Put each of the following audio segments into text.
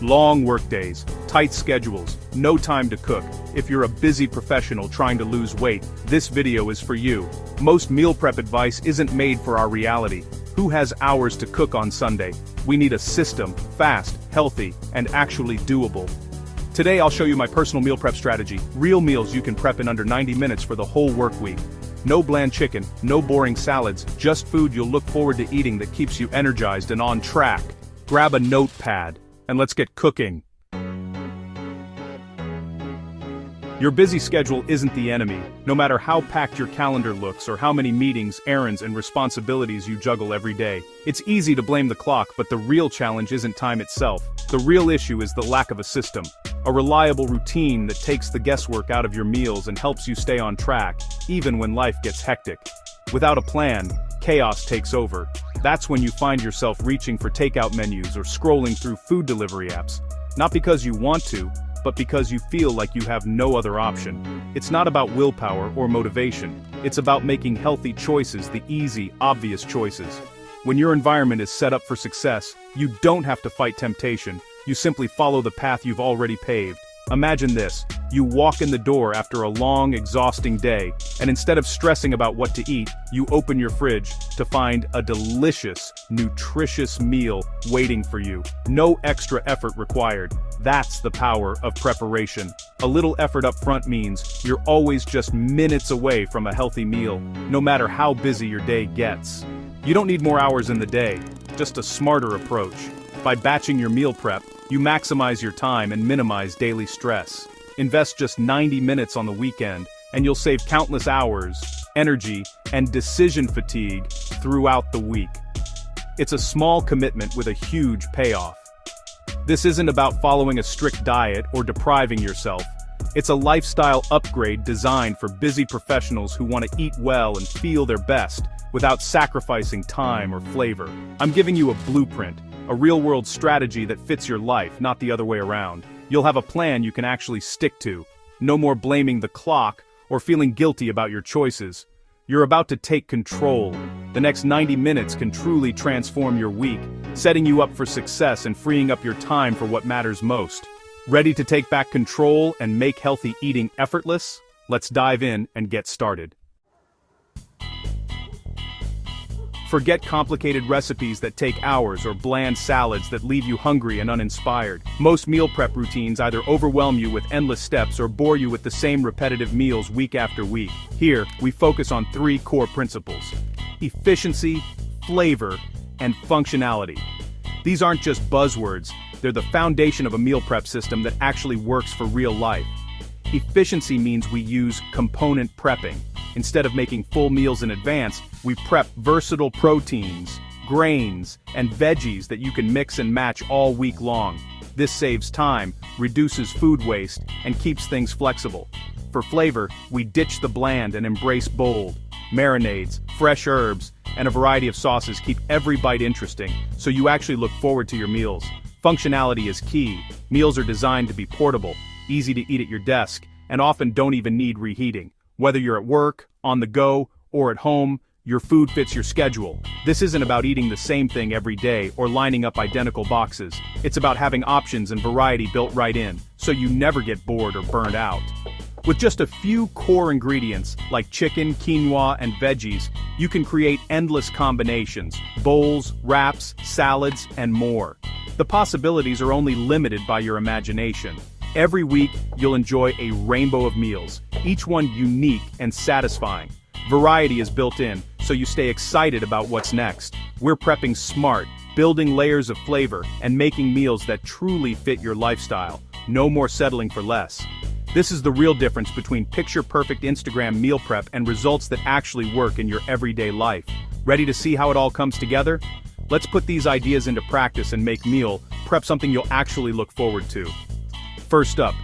Long workdays, tight schedules, no time to cook. If you're a busy professional trying to lose weight, this video is for you. Most meal prep advice isn't made for our reality. Who has hours to cook on Sunday? We need a system, fast, healthy, and actually doable. Today I'll show you my personal meal prep strategy, real meals you can prep in under 90 minutes for the whole work week. No bland chicken, no boring salads, just food you'll look forward to eating that keeps you energized and on track. Grab a notepad, and let's get cooking. Your busy schedule isn't the enemy, no matter how packed your calendar looks or how many meetings, errands, and responsibilities you juggle every day. It's easy to blame the clock, but the real challenge isn't time itself. The real issue is the lack of a system. A reliable routine that takes the guesswork out of your meals and helps you stay on track, even when life gets hectic. Without a plan, chaos takes over. That's when you find yourself reaching for takeout menus or scrolling through food delivery apps. Not because you want to, but because you feel like you have no other option. It's not about willpower or motivation. It's about making healthy choices, the easy, obvious choices. When your environment is set up for success, you don't have to fight temptation. You simply follow the path you've already paved. Imagine this, you walk in the door after a long, exhausting day, and instead of stressing about what to eat, you open your fridge to find a delicious, nutritious meal waiting for you. No extra effort required. That's the power of preparation. A little effort up front means you're always just minutes away from a healthy meal, no matter how busy your day gets. You don't need more hours in the day, just a smarter approach. By batching your meal prep, you maximize your time and minimize daily stress. Invest just 90 minutes on the weekend, and you'll save countless hours, energy, and decision fatigue throughout the week. It's a small commitment with a huge payoff. This isn't about following a strict diet or depriving yourself. It's a lifestyle upgrade designed for busy professionals who want to eat well and feel their best without sacrificing time or flavor. I'm giving you a blueprint, a real-world strategy that fits your life, not the other way around. You'll have a plan you can actually stick to. No more blaming the clock or feeling guilty about your choices. You're about to take control. The next 90 minutes can truly transform your week, setting you up for success and freeing up your time for what matters most. Ready to take back control and make healthy eating effortless? Let's dive in and get started. Forget complicated recipes that take hours or bland salads that leave you hungry and uninspired. Most meal prep routines either overwhelm you with endless steps or bore you with the same repetitive meals week after week. Here, we focus on three core principles: efficiency, flavor, and functionality. These aren't just buzzwords, they're the foundation of a meal prep system that actually works for real life. Efficiency means we use component prepping. Instead of making full meals in advance, we prep versatile proteins, grains, and veggies that you can mix and match all week long. This saves time, reduces food waste, and keeps things flexible. For flavor, we ditch the bland and embrace bold. Marinades, fresh herbs, and a variety of sauces keep every bite interesting, so you actually look forward to your meals. Functionality is key. Meals are designed to be portable, easy to eat at your desk, and often don't even need reheating. Whether you're at work, on the go, or at home, your food fits your schedule. This isn't about eating the same thing every day or lining up identical boxes. It's about having options and variety built right in, so you never get bored or burned out. With just a few core ingredients, like chicken, quinoa, and veggies, you can create endless combinations: bowls, wraps, salads, and more. The possibilities are only limited by your imagination. Every week, you'll enjoy a rainbow of meals, each one unique and satisfying. Variety is built in, so you stay excited about what's next. We're prepping smart, building layers of flavor, and making meals that truly fit your lifestyle. No more settling for less. This is the real difference between picture-perfect Instagram meal prep and results that actually work in your everyday life. Ready to see how it all comes together? Let's put these ideas into practice and make meal prep something you'll actually look forward to. First up,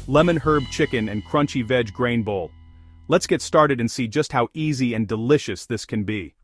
lemon herb chicken and crunchy veg grain bowl. Let's get started and see just how easy and delicious this can be.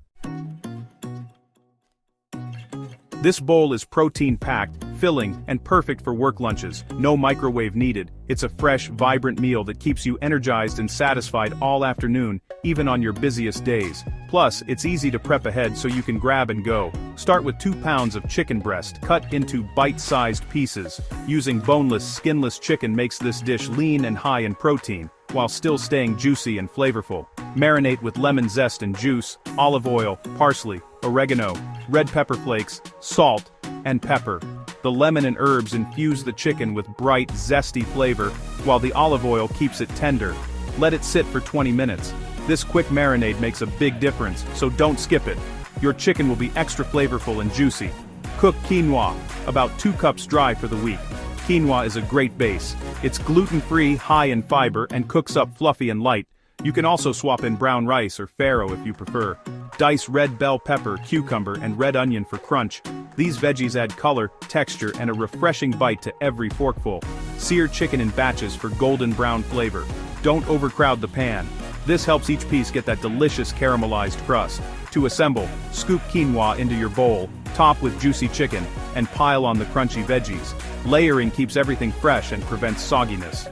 This bowl is protein-packed, filling, and perfect for work lunches. No microwave needed. It's a fresh, vibrant meal that keeps you energized and satisfied all afternoon, even on your busiest days. Plus, it's easy to prep ahead so you can grab and go. Start with 2 pounds of chicken breast cut into bite-sized pieces. Using boneless, skinless chicken makes this dish lean and high in protein, while still staying juicy and flavorful. Marinate with lemon zest and juice, olive oil, parsley, oregano, red pepper flakes, salt, and pepper. The lemon and herbs infuse the chicken with bright, zesty flavor, while the olive oil keeps it tender. Let it sit for 20 minutes. This quick marinade makes a big difference, so don't skip it. Your chicken will be extra flavorful and juicy. Cook quinoa, about 2 cups dry for the week. Quinoa is a great base. It's gluten-free, high in fiber, and cooks up fluffy and light. You can also swap in brown rice or farro if you prefer. Dice red bell pepper, cucumber, and red onion for crunch. These veggies add color, texture, and a refreshing bite to every forkful. Sear chicken in batches for golden brown flavor. Don't overcrowd the pan. This helps each piece get that delicious caramelized crust. To assemble, scoop quinoa into your bowl, top with juicy chicken, and pile on the crunchy veggies. Layering keeps everything fresh and prevents sogginess.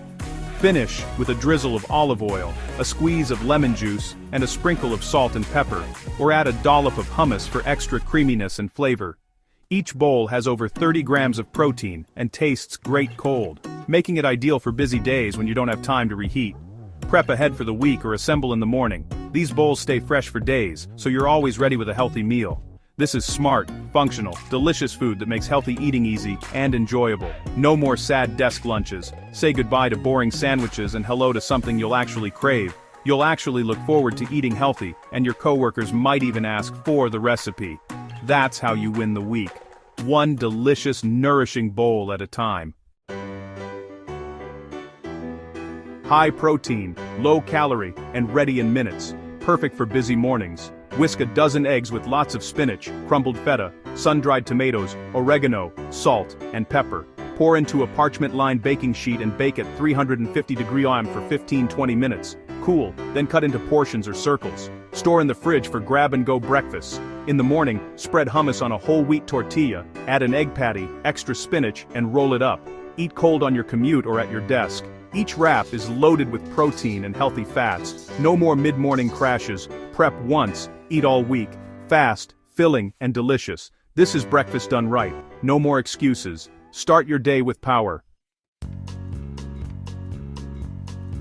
Finish with a drizzle of olive oil, a squeeze of lemon juice, and a sprinkle of salt and pepper, or add a dollop of hummus for extra creaminess and flavor. Each bowl has over 30 grams of protein and tastes great cold, making it ideal for busy days when you don't have time to reheat. Prep ahead for the week or assemble in the morning. These bowls stay fresh for days, so you're always ready with a healthy meal. This is smart, functional, delicious food that makes healthy eating easy and enjoyable. No more sad desk lunches. Say goodbye to boring sandwiches and hello to something you'll actually crave. You'll actually look forward to eating healthy, and your coworkers might even ask for the recipe. That's how you win the week. One delicious, nourishing bowl at a time. High protein, low calorie, and ready in minutes. Perfect for busy mornings. Whisk a dozen eggs with lots of spinach, crumbled feta, sun-dried tomatoes, oregano, salt, and pepper. Pour into a parchment-lined baking sheet and bake at 350-degree oven for 15-20 minutes. Cool, then cut into portions or circles. Store in the fridge for grab-and-go breakfasts. In the morning, spread hummus on a whole wheat tortilla, add an egg patty, extra spinach, and roll it up. Eat cold on your commute or at your desk. Each wrap is loaded with protein and healthy fats. No more mid-morning crashes. Prep once, eat all week. Fast, filling, and delicious. This is breakfast done right. No more excuses. Start your day with power.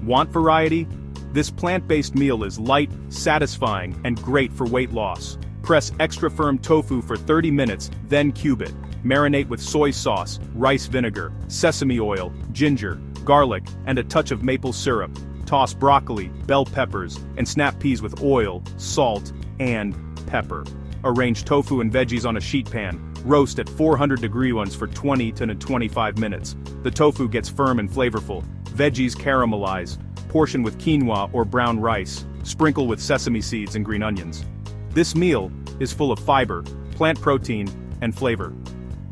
Want variety? This plant-based meal is light, satisfying, and great for weight loss. Press extra firm tofu for 30 minutes, then cube it. Marinate with soy sauce, rice vinegar, sesame oil, ginger, garlic, and a touch of maple syrup. Toss broccoli, bell peppers, and snap peas with oil, salt, and pepper. Arrange tofu and veggies on a sheet pan. Roast at 400-degree ones for 20 to 25 minutes. The tofu gets firm and flavorful. Veggies caramelize. Portion with quinoa or brown rice. Sprinkle with sesame seeds and green onions. This meal is full of fiber, plant protein, and flavor.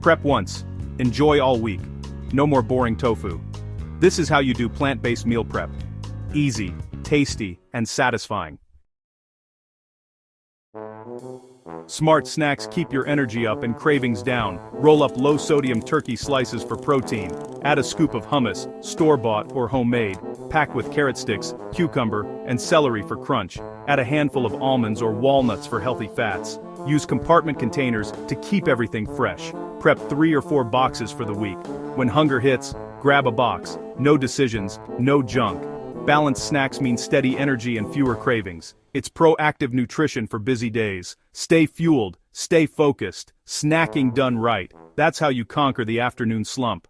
Prep once. Enjoy all week. No more boring tofu. This is how you do plant-based meal prep. Easy, tasty, and satisfying. Smart snacks keep your energy up and cravings down. Roll up low-sodium turkey slices for protein. Add a scoop of hummus, store-bought or homemade. Pack with carrot sticks, cucumber, and celery for crunch. Add a handful of almonds or walnuts for healthy fats. Use compartment containers to keep everything fresh. Prep 3 or 4 boxes for the week. When hunger hits, grab a box. No decisions, no junk. Balanced snacks mean steady energy and fewer cravings. It's proactive nutrition for busy days. Stay fueled, stay focused, snacking done right. That's how you conquer the afternoon slump.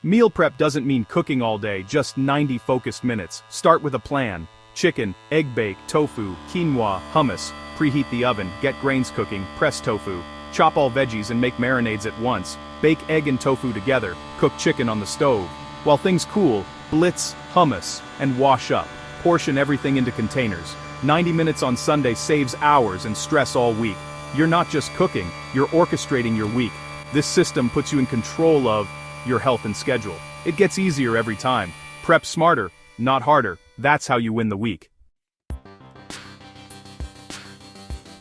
Meal prep doesn't mean cooking all day, just 90 focused minutes. Start with a plan. Chicken, egg bake, tofu, quinoa, hummus. Preheat the oven, get grains cooking, press tofu. Chop all veggies and make marinades at once. Bake egg and tofu together, cook chicken on the stove. While things cool, blitz, hummus, and wash up. Portion everything into containers. 90 minutes on Sunday saves hours and stress all week. You're not just cooking, you're orchestrating your week. This system puts you in control of your health and schedule. It gets easier every time. Prep smarter, not harder. That's how you win the week.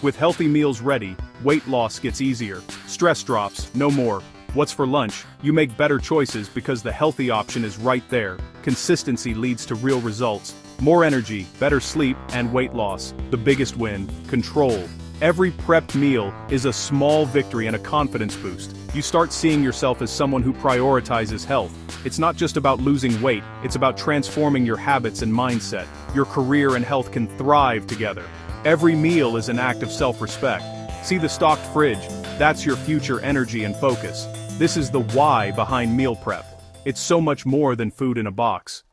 With healthy meals ready, weight loss gets easier. Stress drops, no more. What's for lunch? You make better choices because the healthy option is right there. Consistency leads to real results. More energy, better sleep, and weight loss. The biggest win, control. Every prepped meal is a small victory and a confidence boost. You start seeing yourself as someone who prioritizes health. It's not just about losing weight, it's about transforming your habits and mindset. Your career and health can thrive together. Every meal is an act of self-respect. See the stocked fridge? That's your future energy and focus. This is the why behind meal prep. It's so much more than food in a box.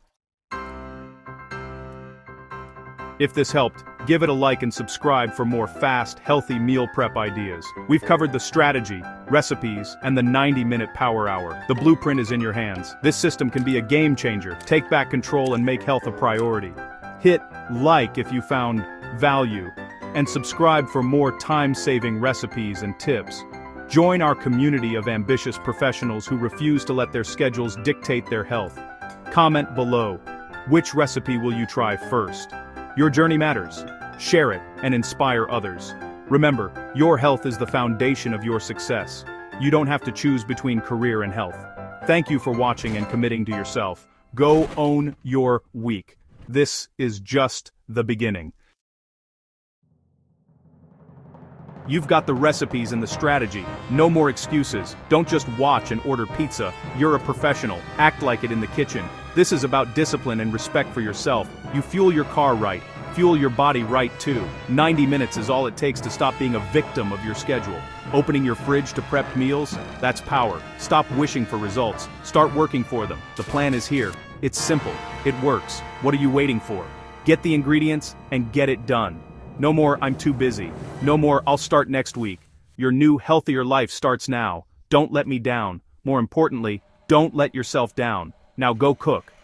If this helped, give it a like and subscribe for more fast, healthy meal prep ideas. We've covered the strategy, recipes, and the 90-minute power hour. The blueprint is in your hands. This system can be a game changer. Take back control and make health a priority. Hit like if you found value, and subscribe for more time-saving recipes and tips. Join our community of ambitious professionals who refuse to let their schedules dictate their health. Comment below. Which recipe will you try first? Your journey matters. Share it and inspire others. Remember, your health is the foundation of your success. You don't have to choose between career and health. Thank you for watching and committing to yourself. Go own your week. This is just the beginning. You've got the recipes and the strategy. No more excuses. Don't just watch and order pizza. You're a professional. Act like it in the kitchen. This is about discipline and respect for yourself. You fuel your car right. Fuel your body right too. 90 minutes is all it takes to stop being a victim of your schedule. Opening your fridge to prepped meals? That's power. Stop wishing for results. Start working for them. The plan is here. It's simple. It works. What are you waiting for? Get the ingredients and get it done. No more, I'm too busy. No more, I'll start next week. Your new, healthier life starts now. Don't let me down. More importantly, don't let yourself down. Now go cook,